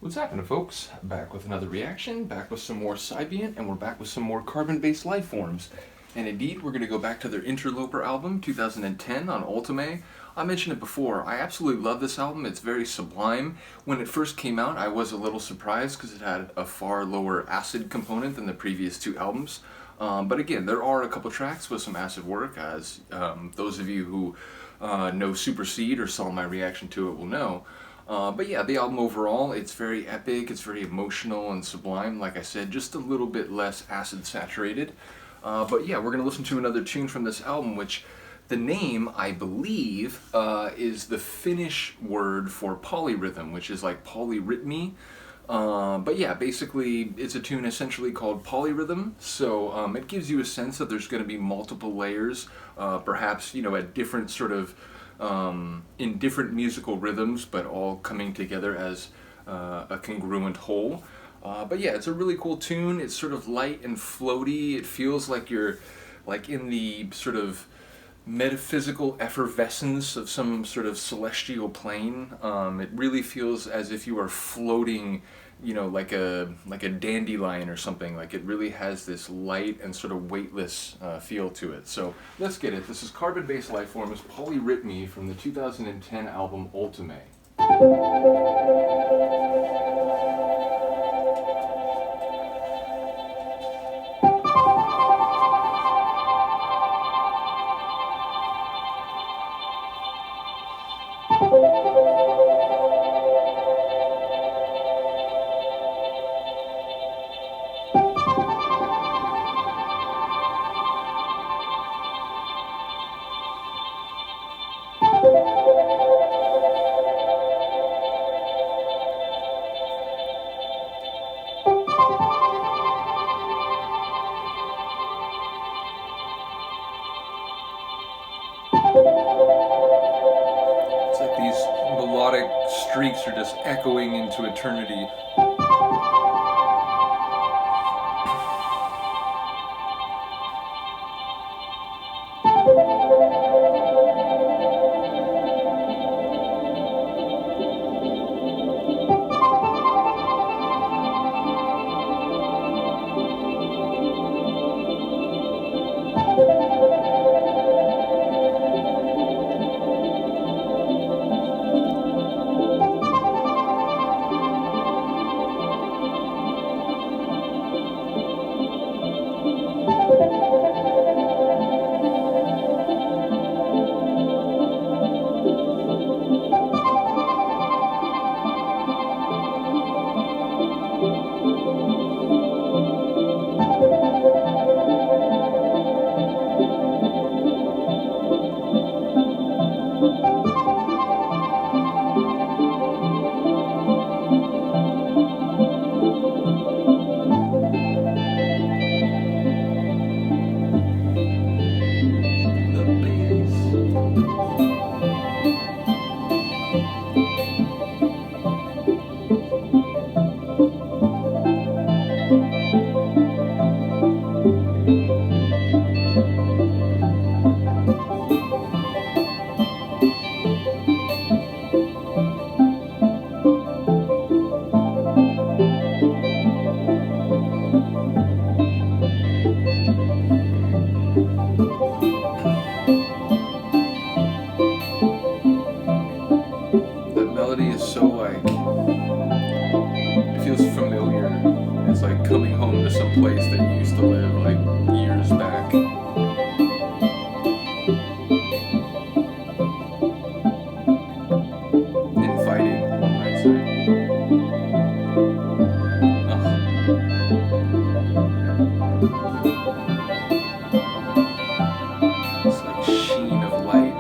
What's happening, folks? Back with another reaction, back with some more Sybient, and we're back with some more carbon-based lifeforms. And indeed, we're going to go back to their Interloper album, 2010, on Ultimae. I mentioned it before, I absolutely love this album. It's very sublime. When it first came out, I was a little surprised because it had a far lower acid component than the previous two albums. But again, there are a couple tracks with some acid work, as those of you who know Supersede or saw my reaction to it will know. But yeah, the album overall, it's very epic, it's very emotional and sublime. Like I said, just a little bit less acid saturated. But yeah, we're going to listen to another tune from this album, which the name, I believe, is the Finnish word for polyrhythm, which is like Polyrytmi. But yeah, basically it's a tune essentially called Polyrhythm, so it gives you a sense that there's going to be multiple layers, perhaps, you know, at different sort of in different musical rhythms, but all coming together as a congruent whole. But yeah, it's a really cool tune. It's sort of light and floaty. It feels like you're like in the sort of metaphysical effervescence of some sort of celestial plane. It really feels as if you are floating, you know, like a dandelion or something. Like it really has this light and sort of weightless feel to it. So let's get it. This is Carbon Based Lifeforms, Polyrytmi, from the 2010 album Ultimae. It's like these melodic streaks are just echoing into eternity. The melody is so like, it feels familiar. It's like coming home to some place that you used to live like years back. Inviting, one might say. It's like sheen of light.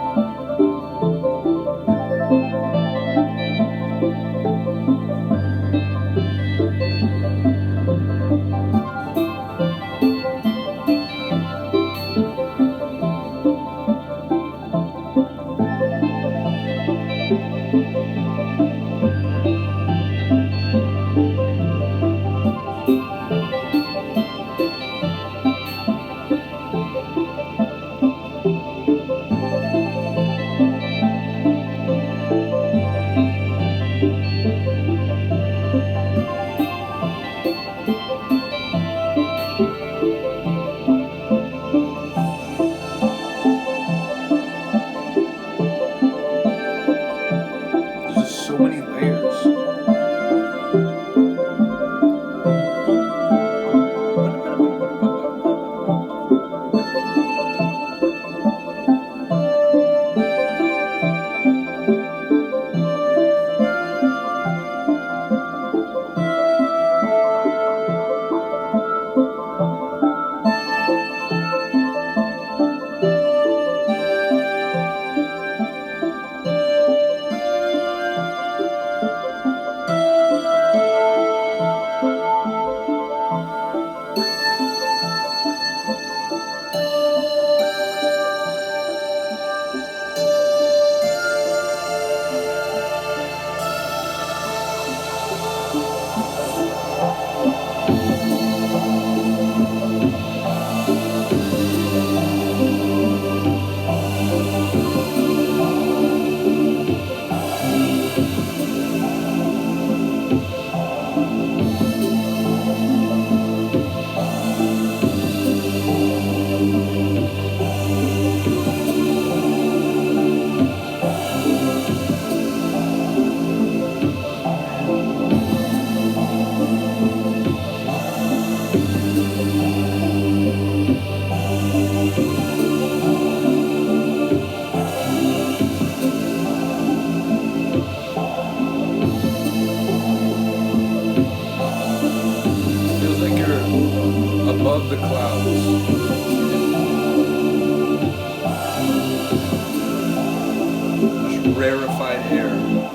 above the clouds. Just rarefied air.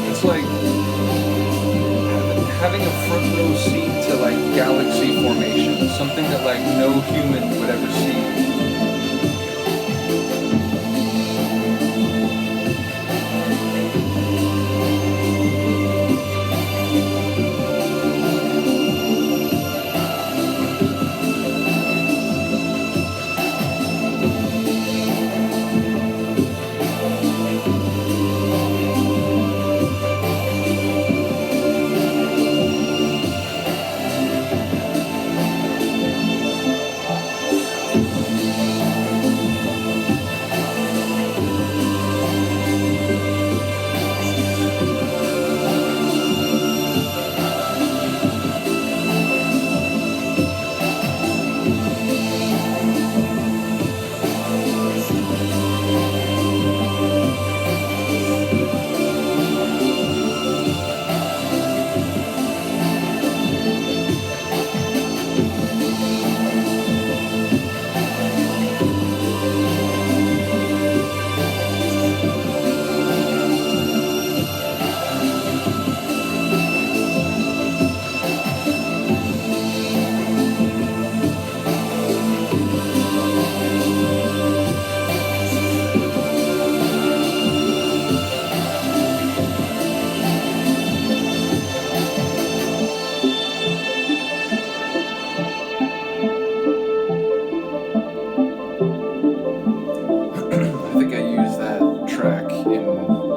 It's like having a front row seat to like galaxy formation, something that like no human would ever see. I think I used that track in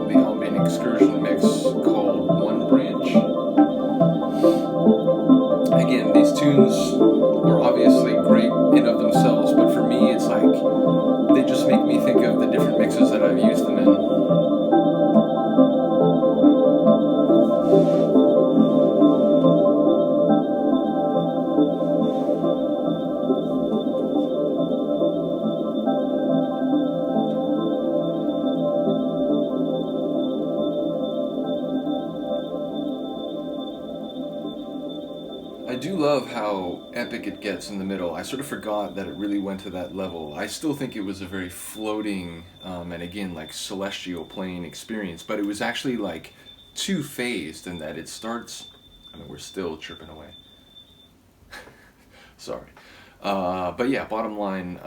the ambient excursion mix called One Branch. Again, these tunes are obviously great in of themselves, but for me it's like they just make me think of the different mixes that I've used them in. I do love how epic it gets in the middle. I sort of forgot that it really went to that level. I still think it was a very floating, and again, like celestial plane experience, but it was actually like two-phased in that it starts, I mean, we're still chirping away. Sorry. But yeah, bottom line,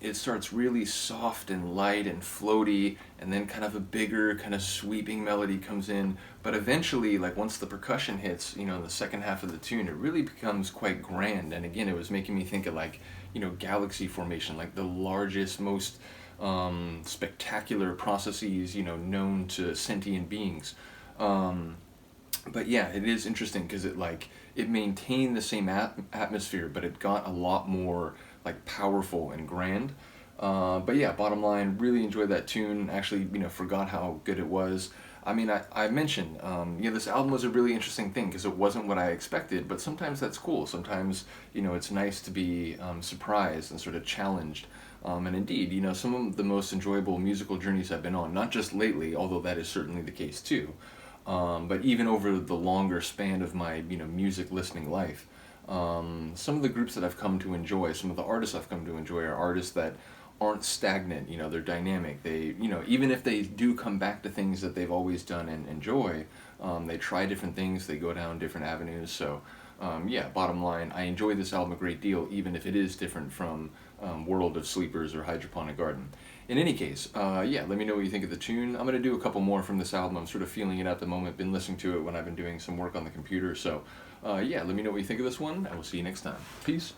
it starts really soft and light and floaty, and then kind of a bigger, kind of sweeping melody comes in. But eventually, like once the percussion hits, in the second half of the tune, it really becomes quite grand. And again, it was making me think of like, galaxy formation, like the largest, most spectacular processes, known to sentient beings. But yeah, it is interesting because it maintained the same atmosphere, but it got a lot more like powerful and grand. But yeah, bottom line, really enjoyed that tune. Actually, forgot how good it was. I mean, I mentioned, this album was a really interesting thing because it wasn't what I expected, but sometimes that's cool. Sometimes, it's nice to be surprised and sort of challenged. And indeed, some of the most enjoyable musical journeys I've been on, not just lately, although that is certainly the case too, but even over the longer span of my, music listening life. Some of the groups that I've come to enjoy, some of the artists I've come to enjoy are artists that aren't stagnant, they're dynamic. They, even if they do come back to things that they've always done and enjoy, they try different things, they go down different avenues. So, yeah, bottom line, I enjoy this album a great deal, even if it is different from World of Sleepers or Hydroponic Garden. In any case, yeah, let me know what you think of the tune. I'm going to do a couple more from this album. I'm sort of feeling it at the moment, been listening to it when I've been doing some work on the computer. So, yeah, let me know what you think of this one, and we'll see you next time. Peace.